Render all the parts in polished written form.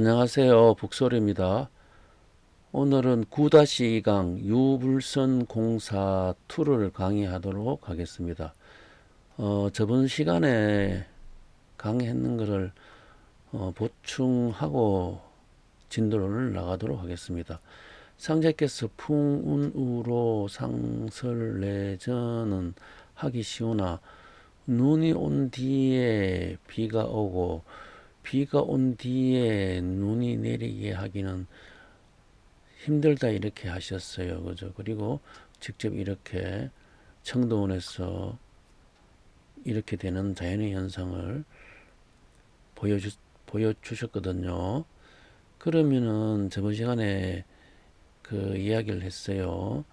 안녕하세요. 북소리입니다. 오늘은 9-2강 유불선 공사 2를 강의하도록 하겠습니다. 저번 시간에 강의했는 것을 보충하고 진도를 나가도록 하겠습니다. 상제께서 풍운우로 상설내전은 하기 쉬우나 눈이 온 뒤에 비가 오고 비가 온 뒤에 눈이 내리게 하기는 힘들다 이렇게 하셨어요. 그죠? 그리고 직접 이렇게 청도원에서 이렇게 되는 자연의 현상을 보여주셨거든요. 그러면은 저번 시간에 그 이야기를 했어요.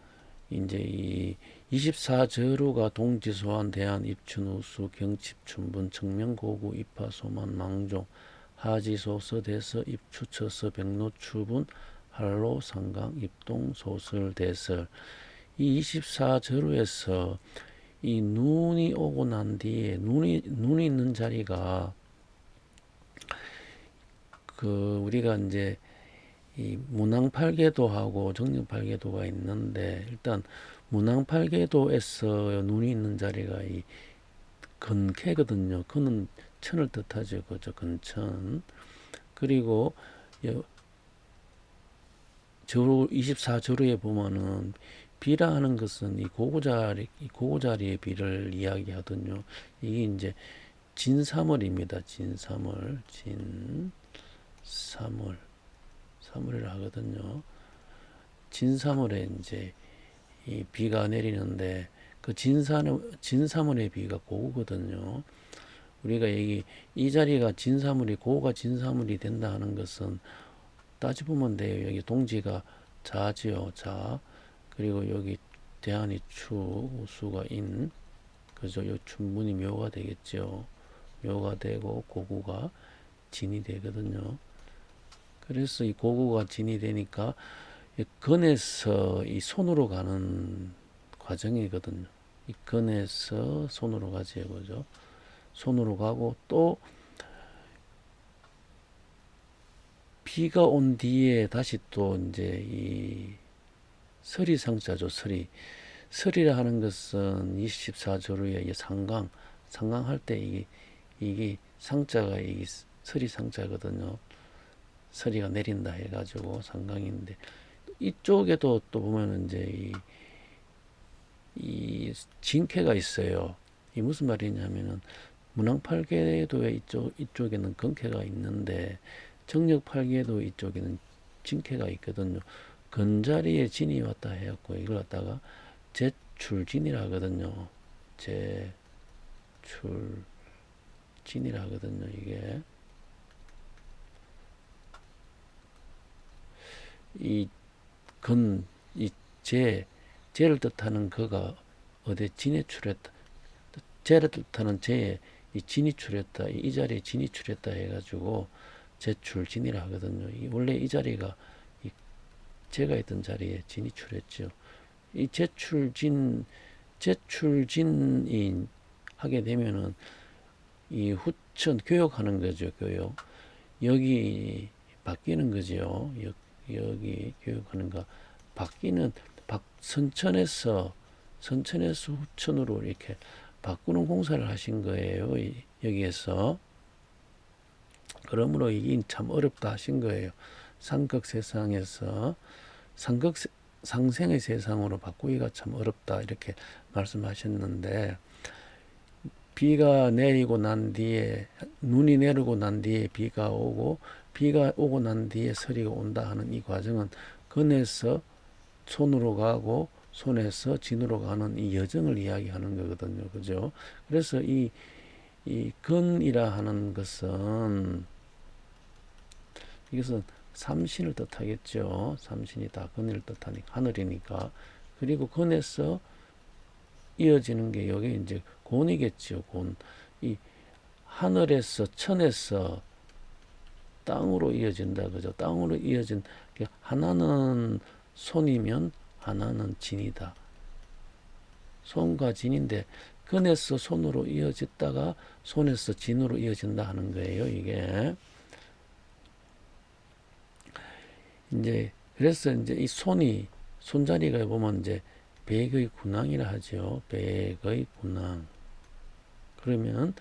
이제 이 24저루가 동지소환 대한 입춘우수 경칩춘분 청명고구 입하소만 망종 하지소 서대서 입추처서 백로추분 할로 상강 입동 소설 대설 이 24저루에서 이 눈이 오고 난 뒤에 눈이 있는 자리가 그 우리가 이제 이 문왕팔계도하고 정령팔계도가 있는데 일단 문왕팔계도에서 눈이 있는 자리가 이 근캐거든요. 근은 천을 뜻하죠. 그죠? 근천. 그리고 저루 24저루에 보면은 비라 하는 것은 이 고구자리의 비를 이야기하거든요. 이게 이제 진사물입니다. 진사물, 진사물, 사물이라 하거든요. 진사물에 이제 이 비가 내리는데 그 진사물의 비가 고구거든요. 우리가 이 자리가 진사물이 고구가 진사물이 된다 하는 것은 따져보면 돼요. 여기 동지가 자지요. 자. 그리고 여기 대한이 추, 우수가 인. 그죠? 요 춘문이 묘가 되겠죠. 묘가 되고 고구가 진이 되거든요. 그래서 이 고구가 진이 되니까 건에서 이 손으로 가는 과정이거든요. 이 건에서 손으로 가지, 그죠? 손으로 가고 또 비가 온 뒤에 다시 또 이제 이 설이상자죠, 설이. 설이라 하는 것은 24조루의 상강할 때 이게 상자가 이게 설이 상자거든요. 설이가 내린다 해가지고 상강인데 이쪽에도 또 보면 이제 이 진캐가 있어요. 이 무슨 말이냐면은 문왕팔계도의 이쪽에는 근캐가 있는데 정력팔계도 이쪽에는 진캐가 있거든요. 근자리에 진이 왔다 해갖고 이걸 갖다가 제출진이라 하거든요. 제출진이라 하거든요. 이게 이 근, 이 제를 뜻하는 그가 어디 진해출했다. 제를 뜻하는 제에 이 진이출했다. 이 자리에 진이출했다 해가지고 제출진이라 하거든요. 원래 이 자리가 이 제가 있던 자리에 진이출했죠. 이 제출진이 하게 되면은 이 후천 교역하는 거죠. 교역. 여기 바뀌는 거죠. 여기 교육하는 거 바뀌는 선천에서 후천으로 이렇게 바꾸는 공사를 하신 거예요. 여기에서. 그러므로 이게 참 어렵다 하신 거예요. 상극 세상에서 상생의 세상으로 바꾸기가 참 어렵다 이렇게 말씀하셨는데 비가 내리고 난 뒤에 눈이 내리고 난 뒤에 비가 오고 난 뒤에 서리가 온다 하는 이 과정은 근에서 손으로 가고 손에서 진으로 가는 이 여정을 이야기하는 거거든요. 그죠? 그래서 이 근이라 하는 것은 이것은 삼신을 뜻하겠죠. 삼신이 다 근을 뜻하니까 하늘이니까. 그리고 근에서 이어지는 게 여기 이제 곤이겠죠. 곤. 이 하늘에서 천에서 땅으로 이어진다 그죠? 땅으로 이어진 하나는 손이면 하나는 진이다. 손과 진인데 근에서 손으로 이어졌다가 손에서 진으로 이어진다 하는 거예요. 이게 이제 그래서 이제 이 손자리가 보면 이제 백의 군왕이라 하죠. 백의 군왕. 그러면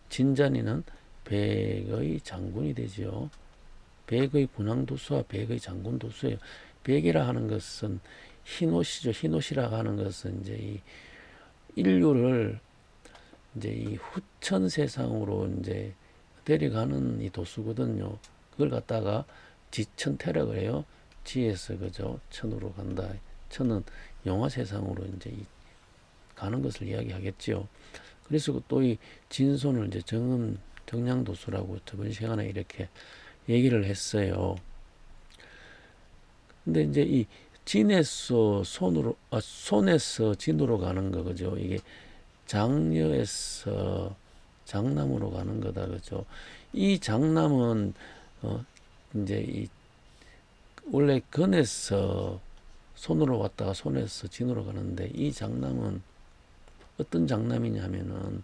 진자리는 백의 장군이 되죠. 백의 군왕도수와 백의 장군도수예요. 백이라 하는 것은 흰옷이죠. 흰옷이라 하는 것은 이제 이 인류를 이제 이 후천 세상으로 이제 데려가는 이 도수거든요. 그걸 갖다가 지천태라고 해요. 지에서 그죠. 천으로 간다. 천은 영화 세상으로 이제 가는 것을 이야기하겠지요. 그래서 또 이 진손을 이제 정량도수라고 저번 시간에 이렇게 얘기를 했어요. 근데 이제 이 진에서 손에서 진으로 가는 거, 그죠? 이게 장녀에서 장남으로 가는 거다, 그죠? 이 장남은, 이제 원래 건에서 손으로 왔다가 손에서 진으로 가는데, 이 장남은 어떤 장남이냐면은,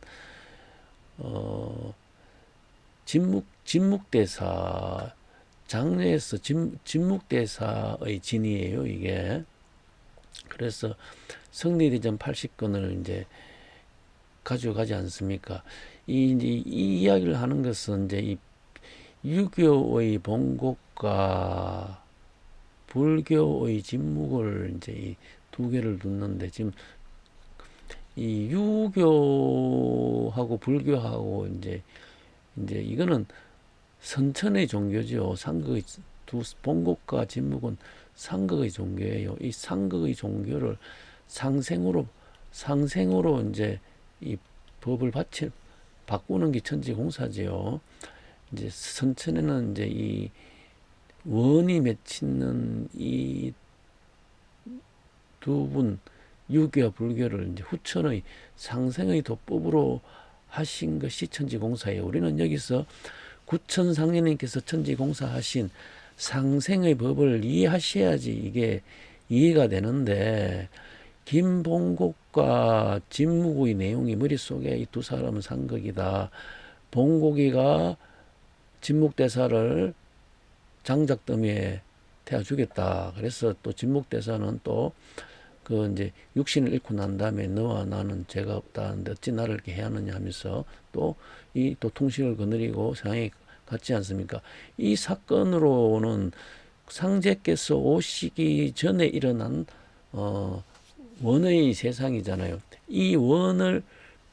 진묵대사, 장례에서 진묵대사의 진이에요, 이게. 그래서 성리대전 80건을 이제 가져가지 않습니까? 이 이야기를 하는 것은 이제 이 유교의 본곡과 불교의 진묵을 이제 이 두 개를 뒀는데 지금 이 유교하고 불교하고 이제 이거는 선천의 종교죠. 상극의 본곡과 진묵은 상극의 종교예요. 이 상극의 종교를 상생으로 이제 이 법을 바꾸는 게 천지공사지요. 이제 선천에는 이제 이 원이 맺히는 이 두 분, 유교와 불교를 이제 후천의 상생의 도법으로 하신 것이 천지공사예요. 우리는 여기서 구천상제님께서 천지공사하신 상생의 법을 이해하셔야지 이게 이해가 되는데, 김봉곡과 진묵의 내용이 머릿속에 이 두 사람은 상극이다. 봉곡이가 진묵대사를 장작더미에 태워 주겠다. 그래서 또 진묵대사는 또 그 이제 육신을 잃고 난 다음에 너와 나는 죄가 없다. 어찌 나를 이렇게 해하느냐 하면서 또 이 도통식을 거느리고 세상에 갔지 않습니까? 이 사건으로는 상제께서 오시기 전에 일어난 원의 세상이잖아요. 이 원을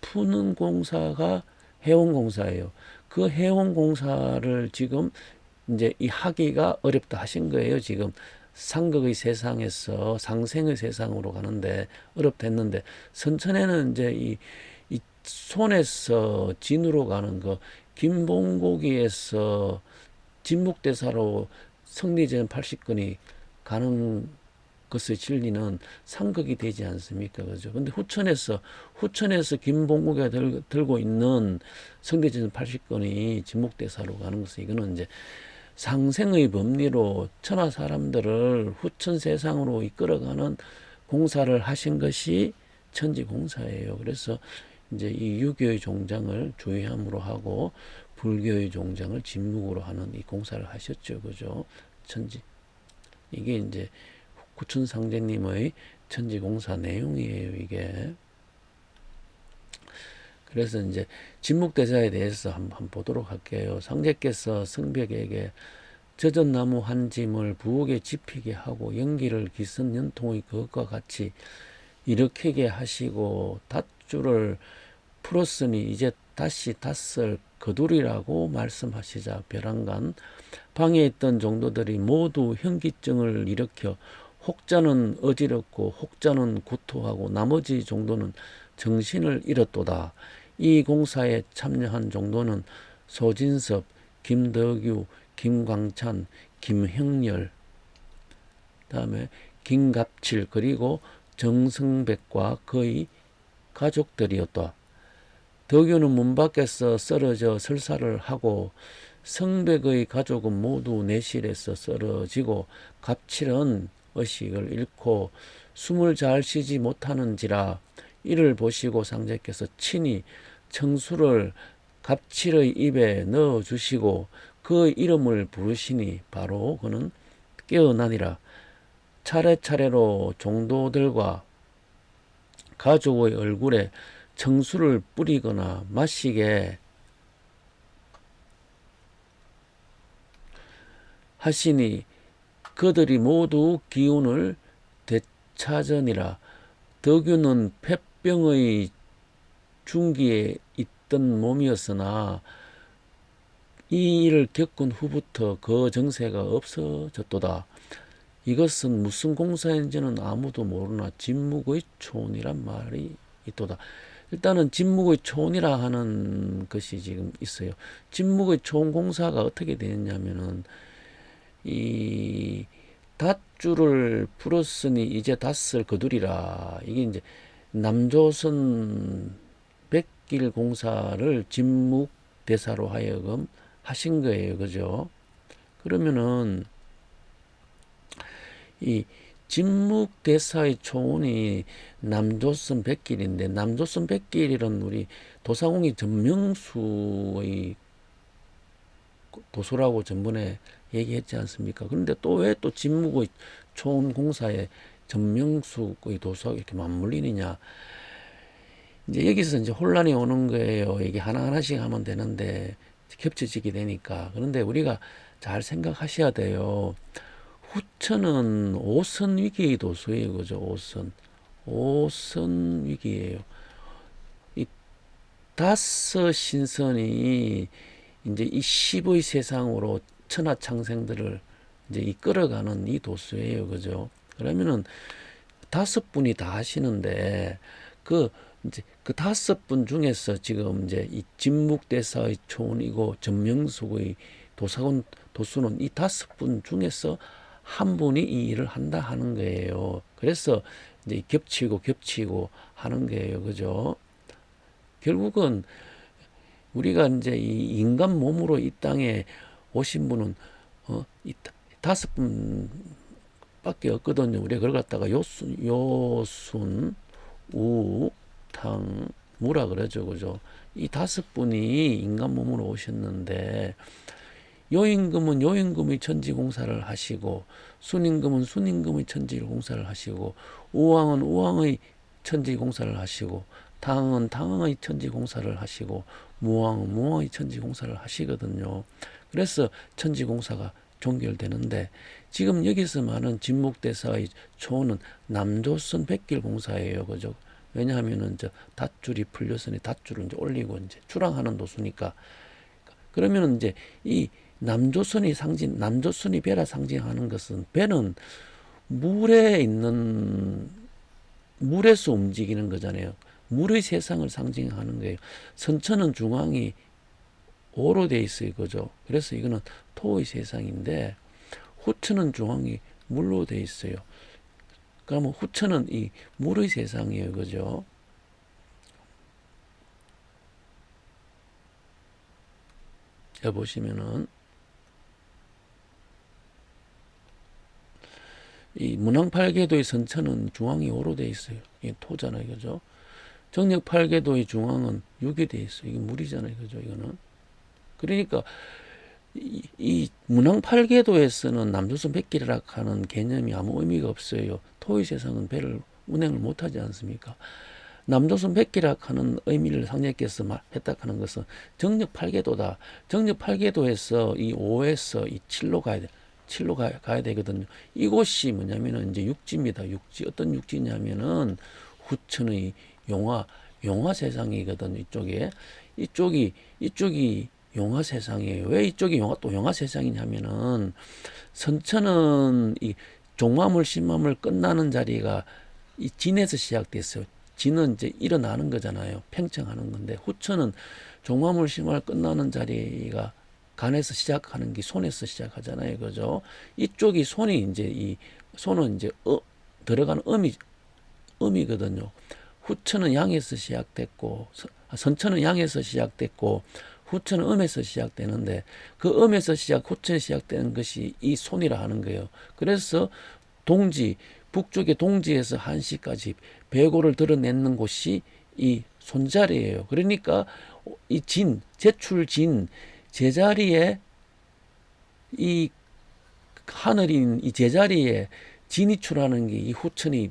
푸는 공사가 해원공사예요. 그 해원공사를 지금 이제 이 하기가 어렵다 하신 거예요. 지금 상극의 세상에서 상생의 세상으로 가는데 어렵다 했는데, 선천에는 이제 이 손에서 진으로 가는 거, 김봉고기에서 진묵대사로 성리전 80건이 가는 것의 진리는 상극이 되지 않습니까? 그죠? 근데 후천에서 김봉국이가 들고 있는 성리전 80건이 진묵대사로 가는 것은, 이거는 이제 상생의 법리로 천하 사람들을 후천 세상으로 이끌어가는 공사를 하신 것이 천지공사예요. 그래서 이제 이 유교의 종장을 조회함으로 하고 불교의 종장을 진묵으로 하는 이 공사를 하셨죠. 그죠? 천지. 이게 이제 구천상제님의 천지공사 내용이에요, 이게. 그래서 이제 진묵대사에 대해서 한번 보도록 할게요. 상제께서 성벽에게 젖은 나무 한 짐을 부엌에 집히게 하고 연기를 기선 연통의 그것과 같이 일으키게 하시고 닷줄을 풀었으니 이제 다시 닷을 거두리라고 말씀하시자 벼랑간 방에 있던 종도들이 모두 현기증을 일으켜 혹자는 어지럽고 혹자는 구토하고 나머지 종도는 정신을 잃었도다. 이 공사에 참여한 종도는 소진섭, 김덕유, 김광찬, 김형렬, 다음에 김갑칠, 그리고 정승백과 그의 가족들이었다. 덕유는 문 밖에서 쓰러져 설사를 하고 성백의 가족은 모두 내실에서 쓰러지고 갑칠은 의식을 잃고 숨을 잘 쉬지 못하는지라 이를 보시고 상제께서 친히 청수를 갑칠의 입에 넣어 주시고 그 이름을 부르시니 바로 그는 깨어나니라. 차례차례로 종도들과 가족의 얼굴에 청수를 뿌리거나 마시게 하시니 그들이 모두 기운을 되찾으니라. 덕유는 폐병의 중기에 있던 몸이었으나 이 일을 겪은 후부터 그 정세가 없어졌도다. 이것은 무슨 공사인지는 아무도 모르나 진묵의 초원이란 말이 있도다. 일단은 진묵의 초원이라 하는 것이 지금 있어요. 진묵의 초원 공사가 어떻게 되었냐면은 이 닷줄을 풀었으니 이제 닷을 거두리라. 이게 이제 남조선 백길 공사를 진묵대사로 하여금 하신 거예요. 그죠? 그러면은 이 진묵대사의 초원이 남조선 백길인데, 남조선 백길은 우리 도사공이 전명수의 도서라고 전번에 얘기했지 않습니까? 그런데 또 왜 또 진묵의 초원 공사에 전명수의 도서가 이렇게 맞물리느냐? 이제 여기서 이제 혼란이 오는 거예요. 이게 하나하나씩 하면 되는데 겹쳐지게 되니까. 그런데 우리가 잘 생각하셔야 돼요. 후천은 오선 위기의 도서예요. 그죠? 오선 위기예요. 이 다섯 신선이 이제 이 십의 세상으로 천하창생들을 이제 이끌어가는 이 도서예요. 그죠? 그러면은 다섯 분이 다 하시는데 이제 그 다섯 분 중에서 지금 이제 이 진묵대사의 초원이고 전명숙의 도사군 도수는 이 다섯 분 중에서 한 분이 이 일을 한다 하는 거예요. 그래서 이제 겹치고 하는 거예요. 그죠? 결국은 우리가 이제 이 인간 몸으로 이 땅에 오신 분은 이 다섯 분밖에 없거든요. 우리가 그걸 갖다가 요순, 우, 탕, 무라 그러죠. 그죠? 이 다섯 분이 인간 몸으로 오셨는데 요임금은 요임금의 천지공사를 하시고 순임금은 순임금의 천지공사를 하시고 우왕은 우왕의 천지공사를 하시고 당은 당의 천지공사를 하시고 무왕은 무왕의 천지공사를 하시거든요. 그래서 천지공사가 종결되는데 지금 여기서 말하는 진묵대사의 초는 남조선 백길공사예요. 그죠? 왜냐하면은 닷줄이 풀렸으니 닷줄을 이제 올리고 이제 출항하는 도수니까. 그러면은 이제 이 남조선이 배라 상징하는 것은 배는 물에서 움직이는 거잖아요. 물의 세상을 상징하는 거예요. 선천은 중앙이 오로 돼 있어요. 그죠? 그래서 이거는 토의 세상인데 후천은 중앙이 물로 돼 있어요. 그러면 후천은 이 물의 세상이에요. 그죠? 여기 보시면은 이 문왕팔계도의 선천은 중앙이 오로 돼 있어요. 이게 토잖아요. 그죠? 정력팔계도의 중앙은 육이 돼 있어요. 이게 물이잖아요. 그죠? 이거는. 그러니까 이 문왕팔계도에서는 남조선 백길이라 하는 개념이 아무 의미가 없어요. 토의 세상은 배를 운행을 못하지 않습니까? 남조선 백기라 하는 의미를 상제께서 했다 하는 것은 정력팔계도다. 정력팔계도에서 이 5에서 이 7로 가야 돼. 7로 가야 되거든요. 이곳이 뭐냐면은 이제 육지입니다. 육지. 어떤 육지냐면은 후천의 용화 세상이거든요. 이쪽이 용화 세상이에요. 왜 이쪽이 용화 세상이냐면은 선천은 이 종마물 신마물 끝나는 자리가 이 진에서 시작됐어요. 진은 이제 일어나는 거잖아요. 팽창하는 건데 후천은 종마물 신마물 끝나는 자리가 간에서 시작하는 게 손에서 시작하잖아요. 그죠? 이쪽이 손이 이제 이 손은 이제 들어가는 음이거든요. 후천은 양에서 시작됐고 선천은 양에서 시작됐고 후천은 음에서 시작되는데 그 음에서 후천에 시작되는 것이 이 손이라 하는 거예요. 그래서 북쪽의 동지에서 한시까지 배고를 드러내는 곳이 이 손자리예요. 그러니까 이 제출진 제자리에 이 하늘인 이 제자리에 진이출하는 게 이 후천이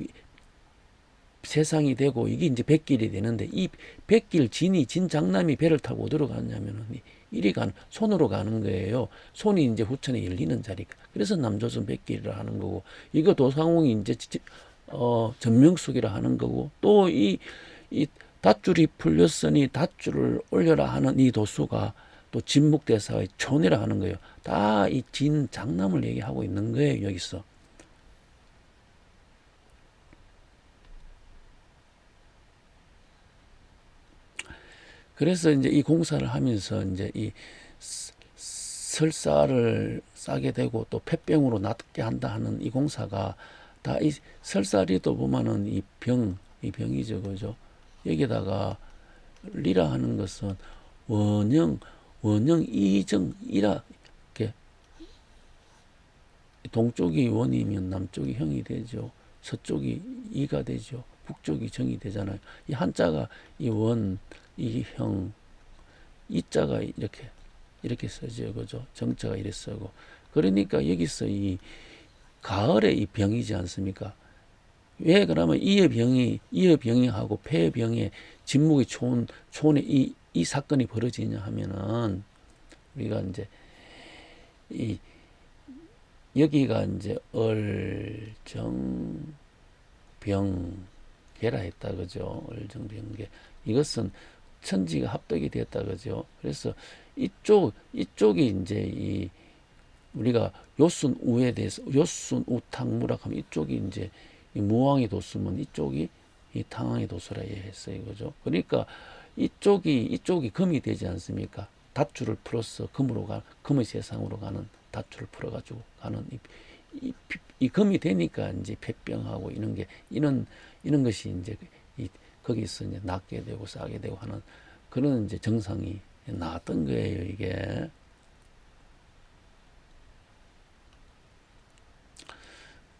세상이 되고 이게 이제 백길이 되는데 이 백길 진이 진장남이 배를 타고 어디로 가느냐면은 이리 가는 손으로 가는 거예요. 손이 이제 후천에 열리는 자리가. 그래서 남조선 백길이라 하는 거고 이거 도상홍이 이제 전명숙이라 하는 거고 또 이 닷줄이 풀렸으니 닷줄을 올려라 하는 이 도수가 또 진묵대사의 촌이라 하는 거예요. 다 이 진장남을 얘기하고 있는 거예요, 여기서. 그래서 이제 이 공사를 하면서 이제 이 설사를 싸게 되고 또 폐병으로 낫게 한다 하는 이 공사가 다 이 설사리도 보면은 이 병이죠, 그죠? 여기다가 리라 하는 것은 원형, 이정이라 이렇게 동쪽이 원이면 남쪽이 형이 되죠. 서쪽이 이가 되죠. 북쪽이 정이 되잖아요. 이 한자가 이 원, 이 형, 이자가 이렇게 써져요. 그죠? 정자가 이래 쓰고. 그러니까 여기서 이 가을에 이 병이지 않습니까? 왜 그러면 이의 병이하고 폐의 병에 진묵의 촌에 이 사건이 벌어지냐 하면은 우리가 이제 이 여기가 이제 얼정병계라 했다 그죠? 얼정병계 이것은 천지가 합덕이 되었다 그죠? 그래서 이쪽이 이제 이 우리가 요순우에 대해서 요순우탕무라 하면 이쪽이 이제 이 무왕의 도수면 이쪽이 이 탕왕의 도수라 이해했어요, 그죠? 그러니까 이쪽이 금이 되지 않습니까? 닷줄을 풀어서 금의 세상으로 가는 닷줄을 풀어가지고 가는 이 금이 되니까 이제 폐병하고 이런 것이 이제 거기서 이제 낫게 되고 싸게 되고 하는 그런 이제 정상이 나왔던 거예요, 이게.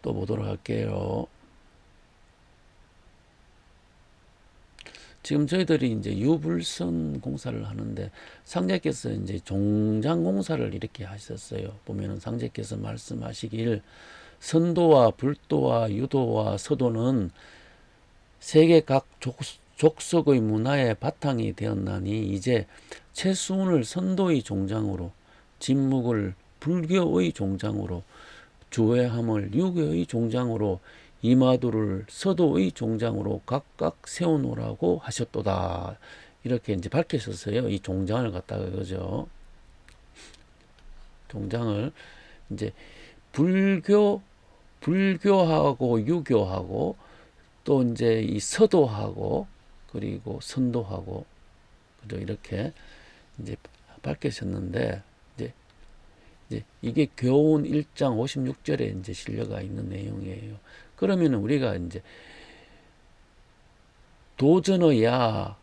또 보도록 할게요. 지금 저희들이 이제 유불선 공사를 하는데 상제께서 이제 종장 공사를 이렇게 하셨어요. 보면은 상제께서 말씀하시길 선도와 불도와 유도와 서도는 세계 각 족속의 문화의 바탕이 되었나니 이제 최수훈을 선도의 종장으로 진묵을 불교의 종장으로 주회함을 유교의 종장으로 이마두를 서도의 종장으로 각각 세워놓으라고 하셨도다. 이렇게 이제 밝히셨어요. 이 종장을 갖다가 그죠? 종장을 이제 불교하고 유교하고 또 이제 이 서도하고 그리고 선도하고 그죠? 이렇게 이제 밝히셨는데 이제 이게 교훈 1장 56절에 이제 실려가 있는 내용이에요. 그러면 우리가 이제 도전의 야,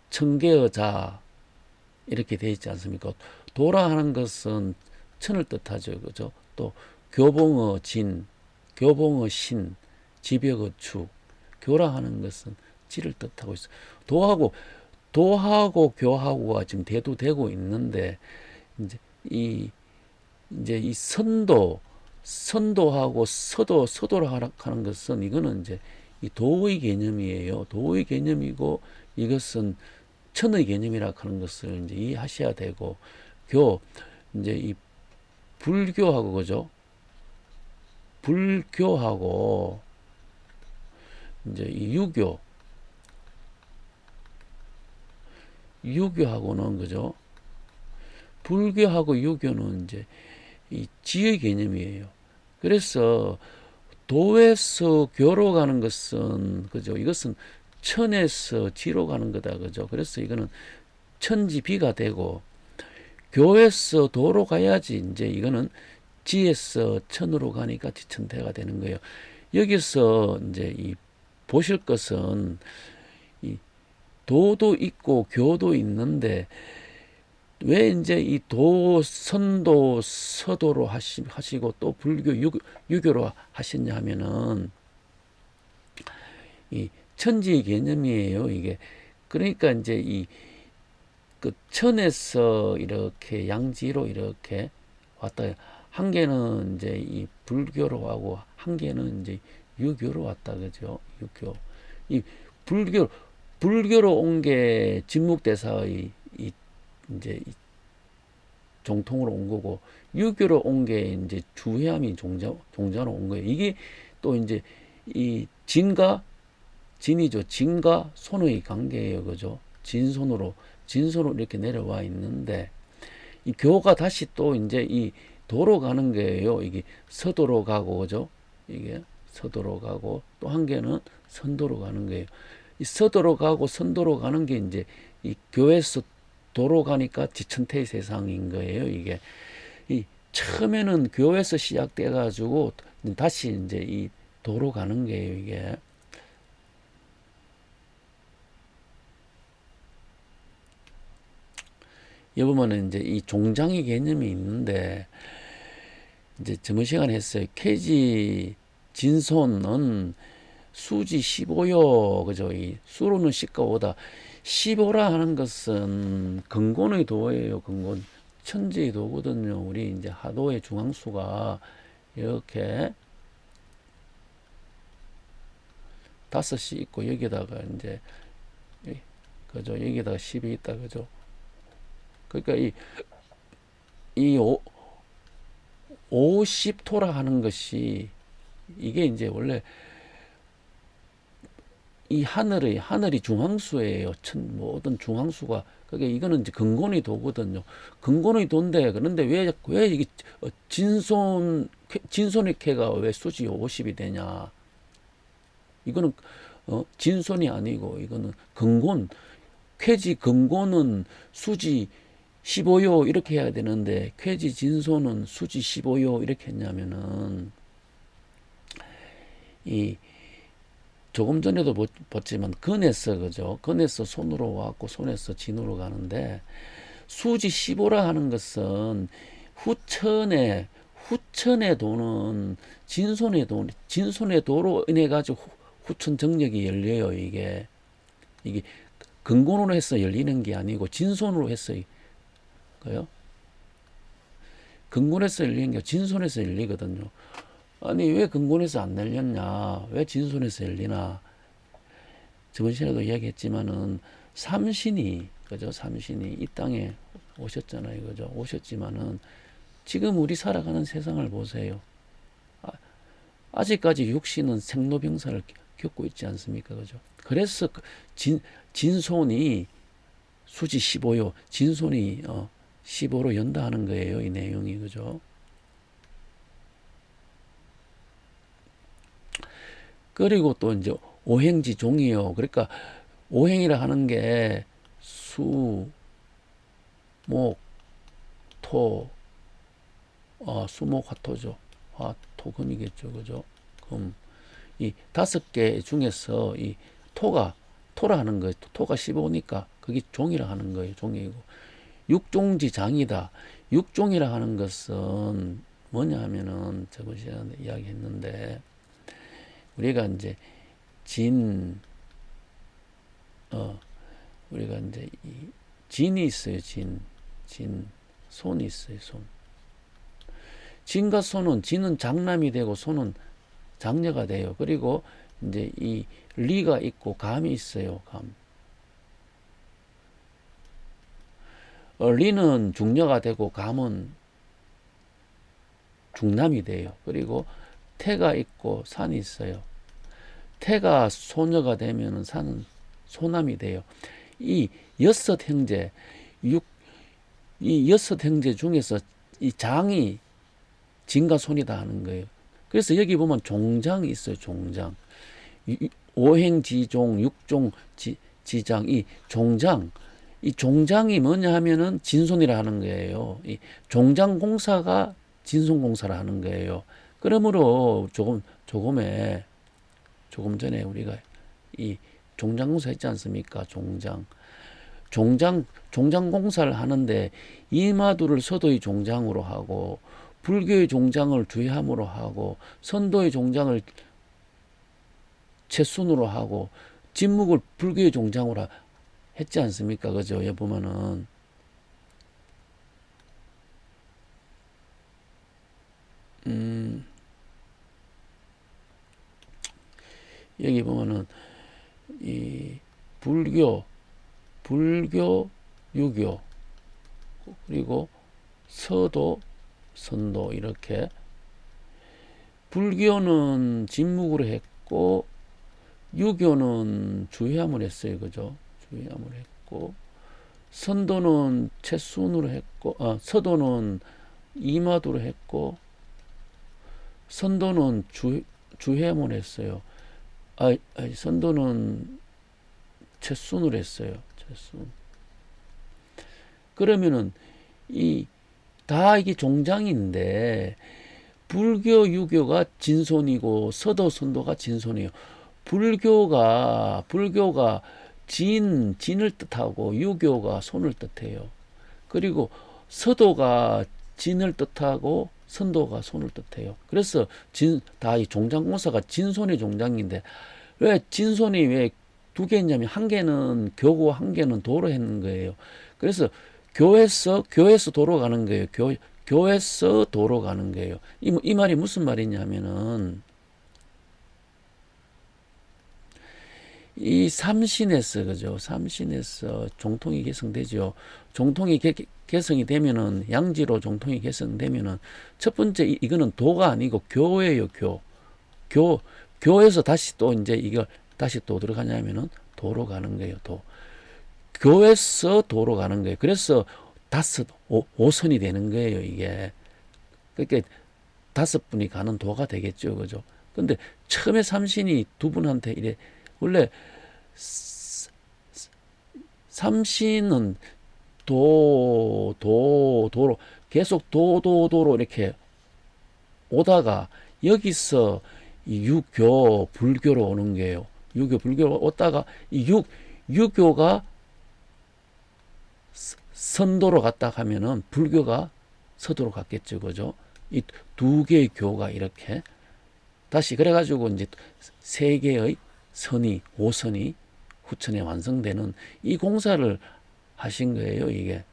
청계의 자 이렇게 되어 있지 않습니까? 도라 하는 것은 천을 뜻하죠, 그죠? 또 교봉의 진, 교봉의 신, 지벽의 축, 교라 하는 것은 지를 뜻하고 있어. 도하고 교하고가 지금 대두되고 있는데 이제 이 선도하고 서도라 하는 것은 이거는 이제 이 도의 개념이에요. 도의 개념이고 이것은 천의 개념이라 하는 것을 이제 이해하셔야 되고 이제 이 불교하고 그죠? 불교하고 이제 이 유교하고는 그죠? 불교하고 유교는 이제 이 지의 개념이에요. 그래서 도에서 교로 가는 것은 그죠? 이것은 천에서 지로 가는 거다 그죠? 그래서 이거는 천지비가 되고 교에서 도로 가야지 이제 이거는 지에서 천으로 가니까 지천대가 되는 거예요. 여기서 이제 이 보실 것은 이 도도 있고 교도 있는데 왜 이제 이 선도, 서도로 하시고 또 불교, 유교로 하셨냐 하면은 이 천지의 개념이에요, 이게. 그러니까 이제 그 천에서 이렇게 양지로 이렇게 왔다 한 개는 이제 이 불교로 하고 한 개는 이제 유교로 왔다 그죠? 유교. 이 불교 불교로 온 게 진묵대사의 이 이제 이 정통으로 온 거고 유교로 온 게 이제 주회암이 종자로 온 거예요. 이게 또 이제 이 진이죠. 진과 손의 관계예요. 그죠? 진손으로 이렇게 내려와 있는데 이 교가 다시 또 이제 이 도로 가는 거예요. 이게 서도로 가고 그죠? 이게 서도로 가고 또 한 개는 선도로 가는 거예요. 이 서도로 가고 선도로 가는 게 이제 이 교에서 도로 가니까 지천태의 세상인 거예요. 이게 이 처음에는 교에서 시작돼 가지고 다시 이제 이 도로 가는 거예요. 이게 여보면은 이제 이 종장의 개념이 있는데 이제 저번 시간에 했어요. 케지 진손은 수지 15요. 그죠? 이 수로는 10과 5다. 15라 하는 것은 근본의 도예요. 근본. 천지의 도거든요. 우리 이제 하도의 중앙수가 이렇게 다섯이 있고 여기다가 이제 그죠? 여기다가 10이 있다. 그죠? 그러니까 이 50토라 하는 것이 이게 이제 원래 이 하늘이 중앙수예요. 모든 중앙수가 그게 이거는 이제 근본의 도거든요. 근본의 도인데 그런데 왜 이게 진손의 캐가 왜 수지 50이 되냐? 이거는 진손이 아니고 이거는 근본 쾌지 근본은 수지 15요 이렇게 해야 되는데 쾌지 진손은 수지 15요 이렇게 했냐면은 이 조금 전에도 봤지만 근에서 그죠? 근에서 손으로 왔고 손에서 진으로 가는데 수지 15라 하는 것은 후천의 도는 진손의 도로 인해 가지고 후천 정력이 열려요. 이게 근본으로 해서 열리는 게 아니고 진손으로 해서 그요? 근본에서 열리는 게 진손에서 열리거든요. 아니 왜 근본에서 안 열렸냐? 왜 진손에서 열리나? 저번 시간에도 이야기했지만은 삼신이 그죠? 삼신이 이 땅에 오셨잖아요. 그죠? 오셨지만은 지금 우리 살아가는 세상을 보세요. 아직까지 육신은 생로병사를 겪고 있지 않습니까? 그죠? 그래서 진손이 수지 15요. 진손이 15로 연다 하는 거예요. 이 내용이. 그죠? 그리고 또 이제 오행지 종이요. 그러니까 오행이라 하는 게 수, 목, 토, 수목, 화토죠. 화토금이겠죠. 그죠? 금. 이 5개 중에서 이 토라 하는 거예요. 토가 15니까 그게 종이라 하는 거예요. 종이고. 육종지 장이다. 육종이라 하는 것은 뭐냐 하면은 저번 시간에 이야기했는데 우리가 이제 우리가 이제 진이 있어요. 손이 있어요. 손. 진과 손은 진은 장남이 되고 손은 장녀가 돼요. 그리고 이제 이 리가 있고 감이 있어요. 감. 리는 중녀가 되고 감은 중남이 돼요. 그리고 태가 있고 산이 있어요. 태가 소녀가 되면 산은 소남이 돼요. 이 여섯 형제, 이 여섯 형제 중에서 이 장이 진과 손이다 하는 거예요. 그래서 여기 보면 종장이 있어요. 종장. 오행지종, 육종지장, 이 종장이 뭐냐 하면은 진손이라 하는 거예요. 이 종장공사가 진손공사라 하는 거예요. 그러므로 조금 전에 우리가 이 종장공사 했지 않습니까? 종장공사를 하는데 이마두를 서도의 종장으로 하고 불교의 종장을 주의함으로 하고 선도의 종장을 채순으로 하고 진묵을 불교의 종장으로 했지 않습니까? 그죠? 여기 보면은 음, 여기 보면은 이 불교, 유교, 그리고 서도, 선도 이렇게 불교는 진묵으로 했고 유교는 주회함을 했어요. 그죠? 주회함을 했고 선도는 채순으로 했고 서도는 이마도로 했고 선도는 주회함을 했어요. 선도는 채순으로 했어요. 채순. 그러면은 이 다 이게 종장인데 불교, 유교가 진손이고 서도, 선도가 진손이에요. 불교가 진을 뜻하고 유교가 손을 뜻해요. 그리고 서도가 진을 뜻하고 선도가 손을 뜻해요. 그래서 다 이 종장공사가 진손의 종장인데 왜 진손이 왜 두 개 있냐면 한 개는 교고 한 개는 도로 했는 거예요. 그래서 교에서 도로 가는 거예요. 교에서 도로 가는 거예요. 이 말이 무슨 말이냐면은 이 삼신에서 그죠? 삼신에서 종통이 개성되죠. 종통이 개성이 되면은 양지로 종통이 개성되면은 첫 번째 이거는 도가 아니고 교예요. 교 교에서 다시 또 이제 이걸 다시 또 들어가냐면은 도로 가는 거예요. 교에서 도로 가는 거예요. 그래서 오선이 되는 거예요. 이게 그러니까 다섯 분이 가는 도가 되겠죠. 그죠? 근데 처음에 삼신이 두 분한테 이래 원래 삼신은 도로 계속 도로 이렇게 오다가 여기서 이 유교 불교로 오는 거예요. 유교 불교로 오다가 유교가 선도로 갔다 하면은 불교가 서도로 갔겠죠. 그죠? 이 두 개의 교가 이렇게 다시 그래가지고 이제 세 개의 선이 오선이 후천에 완성되는 이 공사를 하신 거예요. 이게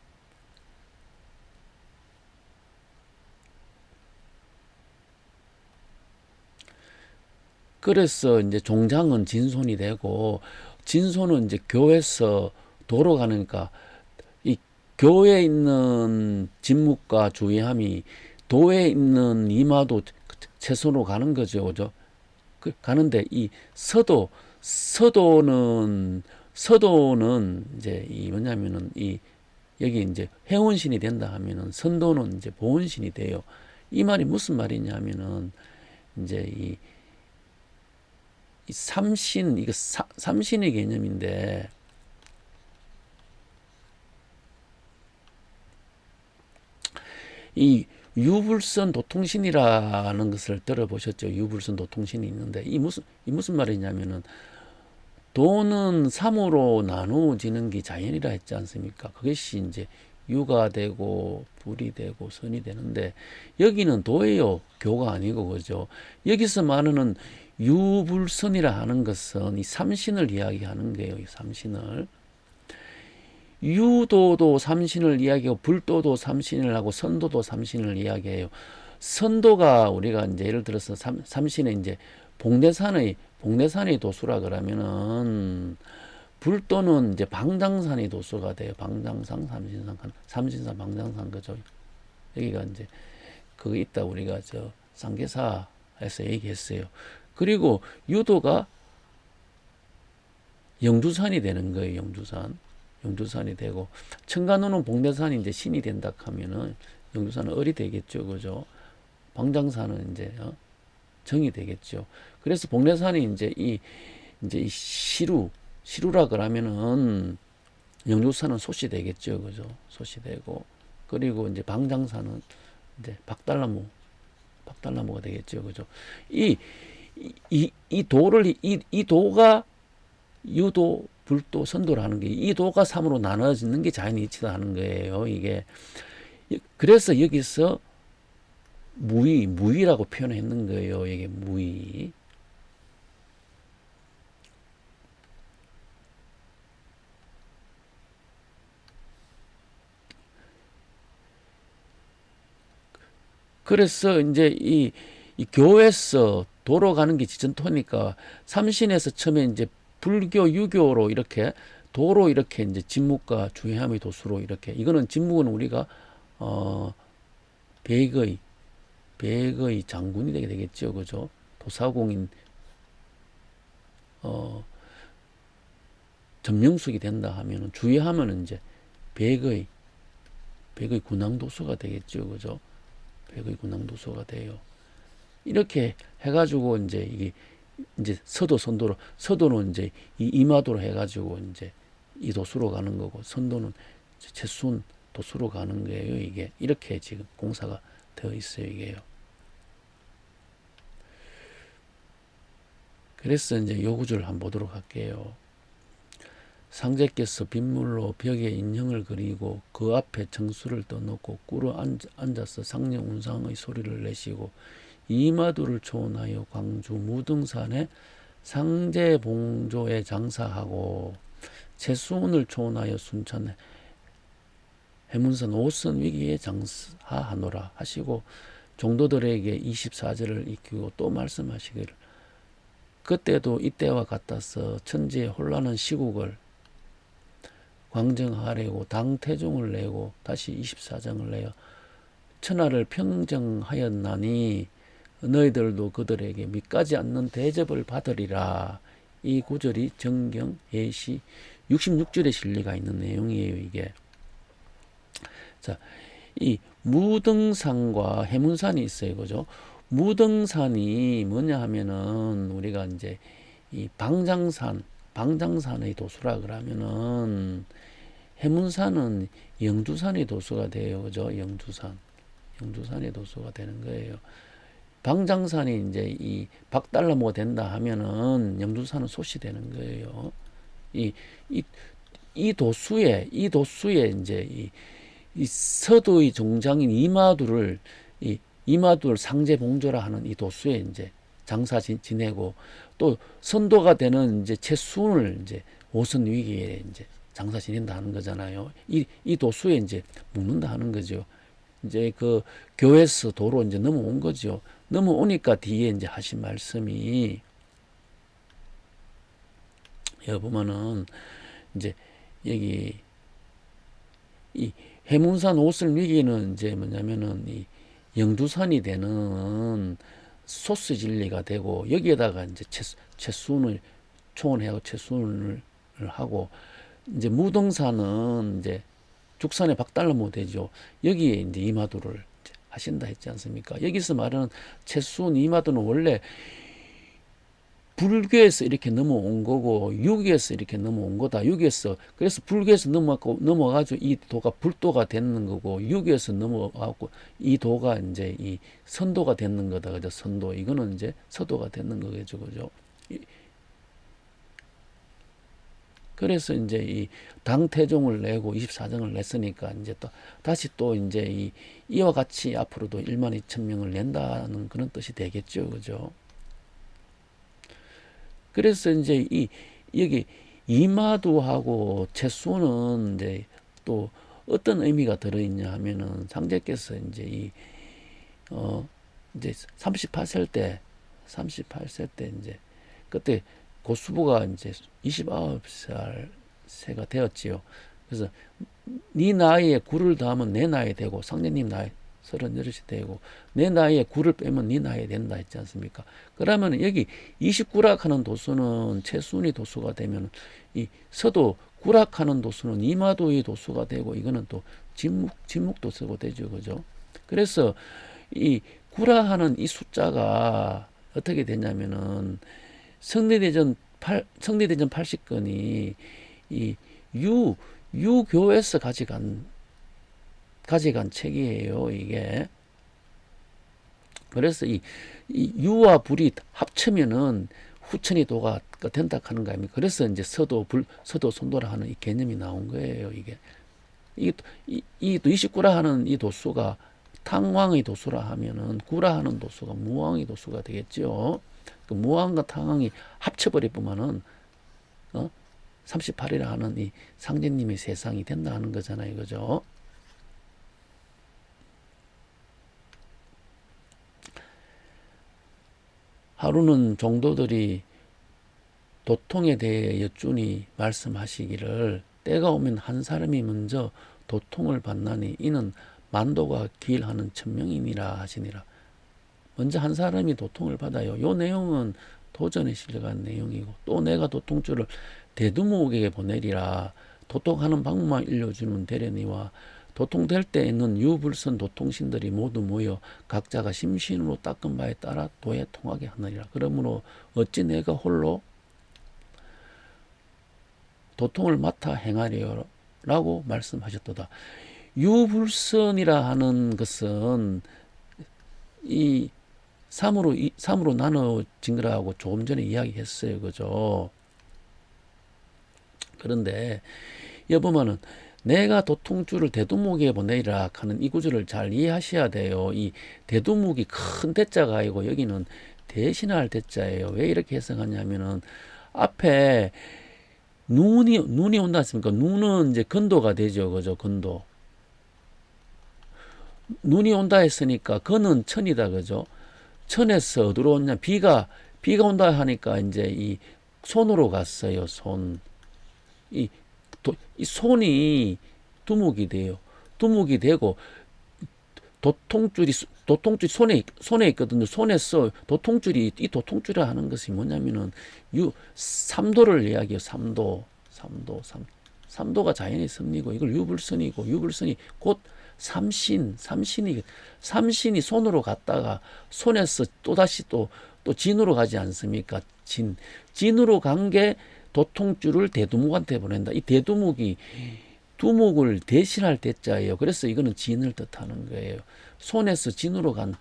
그래서 이제 종장은 진손이 되고 진손은 이제 교에서 도로 가니까 이 교에 있는 진묵과 주의함이 도에 있는 이마도 채선으로 가는 거죠. 그죠? 가는데 이 서도는 이제 이 뭐냐면은 이 여기 이제 회원신이 된다 하면은 선도는 이제 보원신이 돼요. 이 말이 무슨 말이냐면은 이제 이 삼신 이거 삼신의 개념인데 이 유불선 도통신이라는 것을 들어보셨죠? 유불선 도통신이 있는데 이 무슨 말이냐면은 도는 삼으로 나누어지는 게 자연이라 했지 않습니까? 그것이 이제 유가 되고 불이 되고 선이 되는데 여기는 도예요. 교가 아니고 그죠? 여기서 말하는 유불선이라 하는 것은 이 삼신을 이야기하는 거예요. 이 삼신을. 유도도 삼신을 이야기하고 불도도 삼신을 하고 선도도 삼신을 이야기해요. 선도가 우리가 이제 예를 들어서 삼신의 이제 봉대산의 도수라 그러면은 불도는 이제 방장산의 도수가 돼요. 방장산, 삼신산, 방장산 그죠? 여기가 이제 그거 있다 우리가 저 상계사에서 얘기했어요. 그리고 유도가 영주산이 되는 거예요. 영주산이 되고 청간호는 봉대산이 이제 신이 된다 하면은 영주산은 을이 되겠죠. 그죠? 방장산은 이제 정이 되겠죠. 그래서 봉대산이 이제 이 시루라 그러면은 영주산은 소시 되겠죠. 그죠? 소시 되고 그리고 이제 방장산은 이제 박달나무가 되겠죠. 그죠? 이 도를 이 도가 유도, 불도, 선도라는 게 이 도가 삼으로 나눠지는 게 자연의 이치다 하는 거예요. 이게 그래서 여기서 무의라고 표현했는 거예요. 이게 무의. 그래서 이제 이 교에서 도로 가는 게 지전토니까 삼신에서 처음에 이제 불교, 유교로 이렇게 도로 이렇게 이제 진묵과 주의함의 도수로 이렇게 이거는 진묵은 우리가 어 백의 장군이 되게 되겠죠, 그죠? 도사공인 어 점령숙이 된다 하면은 주의하면은 이제 백의 군왕도수가 되겠죠, 그죠? 백의 군왕도수가 돼요. 이렇게 해가지고 이제 이게 이제 서도 선도로 서도는 이제 이 이마도로 해가지고 이제 이 도수로 가는 거고 선도는 채순 도수로 가는 거예요. 이게 이렇게 지금 공사가 되어 있어요. 이게요. 그래서 이제 요 구절을 한번 보도록 할게요. 상제께서 빗물로 벽에 인형을 그리고 그 앞에 정수를 떠놓고 꿇어 앉아서 상령운상의 소리를 내시고 이마도를 초원하여 광주 무등산에 상제봉조에 장사하고 채수운을 초원하여 순천 해문산 오선 위기에 장사하노라 하시고 종도들에게 24절을 익히고 또 말씀하시기를 그때도 이때와 같아서 천지에 혼란한 시국을 광정하려고 당태종을 내고 다시 24장을 내어 천하를 평정하였나니 너희들도 그들에게 믿가지 않는 대접을 받으리라. 이 구절이 정경 예시 66절에 실리가 있는 내용이에요. 이게 자, 이 무등산과 해문산이 있어요. 그죠? 무등산이 뭐냐 하면은 우리가 이제 이 방장산의 도수라 그러면은 해문산은 영두산의 도수가 돼요. 그죠? 영두산의 도수가 되는 거예요. 방장산이 이제 이 박달나무가 된다 하면은 영두산은 솥이 되는 거예요. 이, 이, 이 도수에 이제 이 서도의 종장인 이마두를 상제봉조라 하는 이 도수에 이제 장사 지내고 또 선도가 되는 이제 채순을 이제 오선 위기에 이제 장사 지낸다 하는 거잖아요. 이 도수에 이제 묵는다 하는 거죠. 이제 그 교회에서 도로 이제 넘어온 거죠. 넘어오니까 뒤에 이제 하신 말씀이 여기 보면은 이제 여기 이 해문산 오슬 위기는 이제 뭐냐면은 이 영두산이 되는 소스 진리가 되고 여기에다가 이제 채순을 초원하고 채순을 하고 이제 무등산은 이제 죽산에 박달나무 되죠. 여기에 이제 이마도를 하신다 했지 않습니까? 여기서 말하는 채순 이마도는 원래 불교에서 이렇게 넘어온 거고 유교에서 이렇게 넘어온 거다. 유교에서 그래서 불교에서 넘어가지고 이 도가 불도가 되는 거고 유교에서 넘어가고 이 도가 이제 이 선도가 되는 거다. 그죠? 선도 이거는 이제 서도가 되는 거겠죠, 그죠? 그래서 이제 이 당태종을 내고 24정을 냈으니까 이제 또 다시 또 이제 이와 같이 앞으로도 1만 2천 명을 낸다는 그런 뜻이 되겠죠, 그죠? 그래서 이제 여기 이마도하고 채수는 이제 또 어떤 의미가 들어있냐 하면은 상제께서 이제 이제 38세 때 이제 그때 고수부가 이제 29살세가 되었지요. 그래서 네 나이에 구를 더하면 내 나이 되고 상제님 나이 38이 되고 내 나이에 구를 빼면 네 나이 된다 했지 않습니까? 그러면 여기 29락하는 도수는 채순이 도수가 되면 이 서도 구락하는 도수는 이마도의 도수가 되고 이거는 또 진묵 도수가 되죠, 그죠? 그래서 이 구라하는 이 숫자가 어떻게 되냐면은 성리대전 80건이 이 유교에서 가져간 책이에요, 이게. 그래서 이 유와 불이 합치면은 후천이 도가 된다 하는 거 아닙니까? 그래서 이제 서도 선도라 하는 이 개념이 나온 거예요, 이게. 이 29라 하는 이 도수가 탕왕의 도수라 하면은 구라 하는 도수가 무왕의 도수가 되겠죠. 그 무왕과 탕왕이 합쳐버릴 뿐만은 38이라 하는 이 상제님의 세상이 된다 하는 거잖아요, 그죠? 하루는 종도들이 도통에 대해 여쭈니 말씀하시기를 때가 오면 한 사람이 먼저 도통을 받나니 이는 만도가 기일하는 천명이니라 하시니라. 먼저 한 사람이 도통을 받아요. 요 내용은 도전에 실려간 내용이고 또 내가 도통줄을 대두목에게 보내리라. 도통하는 방법만 일러주면 되려니와 도통될 때에는 유불선 도통신들이 모두 모여 각자가 심신으로 닦은 바에 따라 도에 통하게 하느니라. 그러므로 어찌 내가 홀로 도통을 맡아 행하리라고 말씀하셨도다. 유불선이라 하는 것은 이 삼으로 나눠진 거라고 조금 전에 이야기했어요. 그죠? 그런데 여보면은 내가 도통줄을 대두목에 보내리라 하는 이 구절을 잘 이해하셔야 돼요. 이 대두목이 큰 대자가 아니고 여기는 대신할 대자예요. 왜 이렇게 해석하냐면은 앞에 눈이 온다 했습니까? 눈은 이제 건도가 되죠. 그죠? 건도. 눈이 온다 했으니까 건은 천이다. 그죠? 천에서 어디로 오냐? 비가 온다 하니까 이제 이 손으로 갔어요. 손. 이 손이 두목이 돼요. 두목이 되고 도통줄이 손에 있거든요. 손에서 도통줄이 이 도통줄이라 하는 것이 뭐냐면은 삼도를 이야기해요. 삼도가 자연의 섭리고 이걸 유불선이고 유불선이 곧 삼신이 손으로 갔다가 손에서 또다시 또 진으로 가지 않습니까? 진으로 간 게 도통줄을 대두목한테 보낸다. 이 대두목이 두목을 대신할 대자예요. 그래서 이거는 진을 뜻하는 거예요. 손에서 진으로 간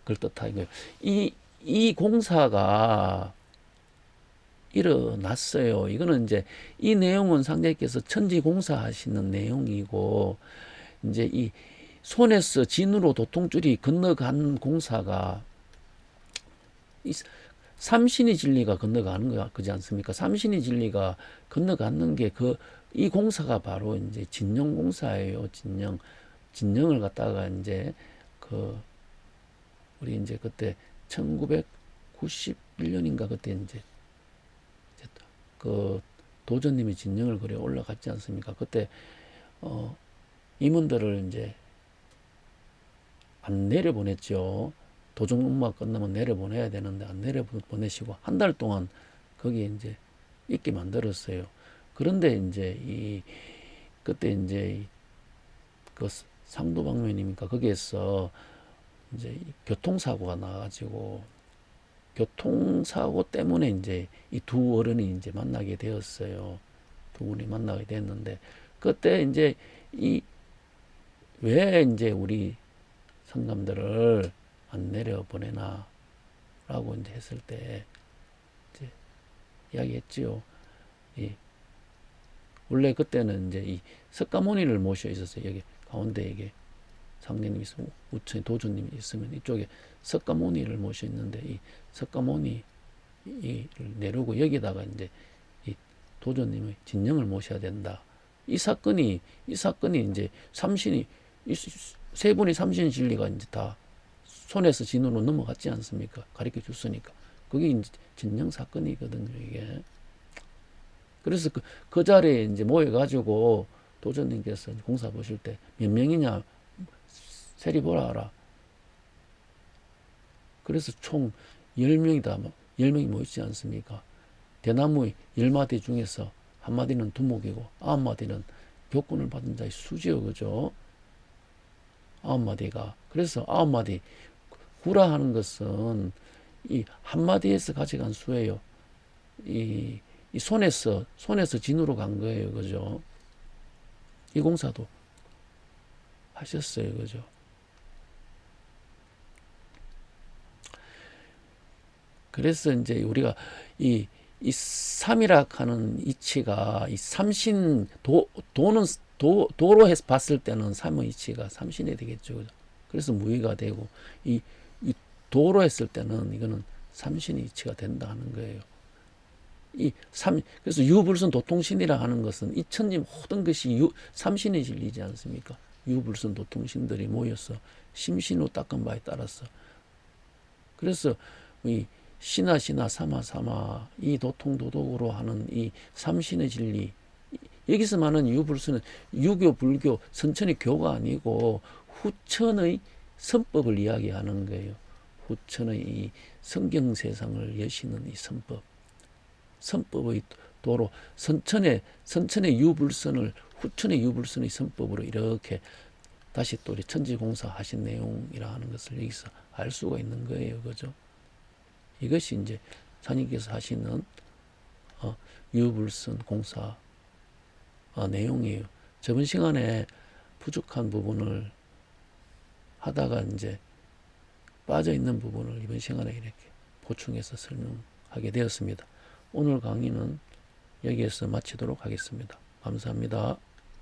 걸 뜻하는 거예요. 이 공사가 일어났어요. 이거는 이제 이 내용은 상대께서 천지 공사하시는 내용이고 이제 이 손에서 진으로 도통줄이 건너간 공사가 이 삼신의 진리가 건너가는 거 그지 않습니까? 삼신의 진리가 건너가는 게 이 공사가 바로 이제 진영 공사예요. 진영을 갖다가 이제 우리 이제 그때 1991년인가 그때 이제 도전님이 진영을 그래 올라갔지 않습니까? 그때 임원들을 이제 안 내려보냈죠. 도중 업무가 끝나면 내려보내야 되는데 안 내려보내시고 한 달 동안 거기에 이제 있게 만들었어요. 그런데 이제 그때 이제 그 상도 방면이니까 거기에서 이제 교통사고가 나가지고 교통사고 때문에 이제 이 두 어른이 이제 만나게 되었어요. 두 분이 만나게 됐는데 그때 이제 왜 이제 우리 성감들을 안 내려보내나 라고 이제 했을 때 이제 이야기했지요. 원래 그때는 이제 이 석가모니를 모셔 있었어요. 여기 가운데 이게 상례님이 있으면 우천에 도주님이 있으면 이쪽에 석가모니를 모셔 있는데 이 석가모니를 내려고 여기다가 이제 이 도주님의 진영을 모셔야 된다. 이 사건이 이제 삼신이 세 분이 삼신 진리가 이제 다 손에서 진으로 넘어갔지 않습니까? 가르쳐 줬으니까. 그게 이제 진영 사건이거든요, 이게. 그래서 그 자리에 이제 모여가지고 도전님께서 공사 보실 때 몇 명이냐 세리 보라 하라. 그래서 총 10명이다. 10명이 모이지 않습니까? 대나무의 10마디 중에서 한 마디는 두목이고 9마디는 교권을 받은 자의 수지요. 그죠? 9마디가. 그래서 9마디 구라 하는 것은 이 한마디에서 가져간 수예요. 이 손에서 진으로 간 거예요. 그죠? 이 공사도 하셨어요. 그죠? 그래서 이제 우리가 이 삼이락 하는 이치가 이 삼신 도로 해서 봤을 때는 삼의 이치가 삼신이 되겠죠. 그죠? 그래서 무의가 되고 이 도로 했을 때는 이거는 삼신의 이치가 된다 하는 거예요. 그래서 유불선 도통신이라 하는 것은 이 천지 모든 것이 삼신의 진리지 않습니까? 유불선 도통신들이 모여서 심신으로 닦은 바에 따라서. 그래서 이 신하 신하 사마 사마 이 도통도독으로 하는 이 삼신의 진리, 여기서 말하는 유불수는 유교 불교 선천의 교가 아니고 후천의 선법을 이야기하는 거예요. 후천의 이 성경 세상을 여시는 이 선법의 도로, 선천의 유불선을 후천의 유불선의 선법으로 이렇게 다시 또 우리 천지공사 하신 내용이라 하는 것을 여기서 알 수가 있는 거예요. 그죠? 이것이 이제 사님께서 하시는 유불선 공사 내용이에요. 저번 시간에 부족한 부분을 하다가 이제 빠져 있는 부분을 이번 시간에 이렇게 보충해서 설명하게 되었습니다. 오늘 강의는 여기에서 마치도록 하겠습니다. 감사합니다.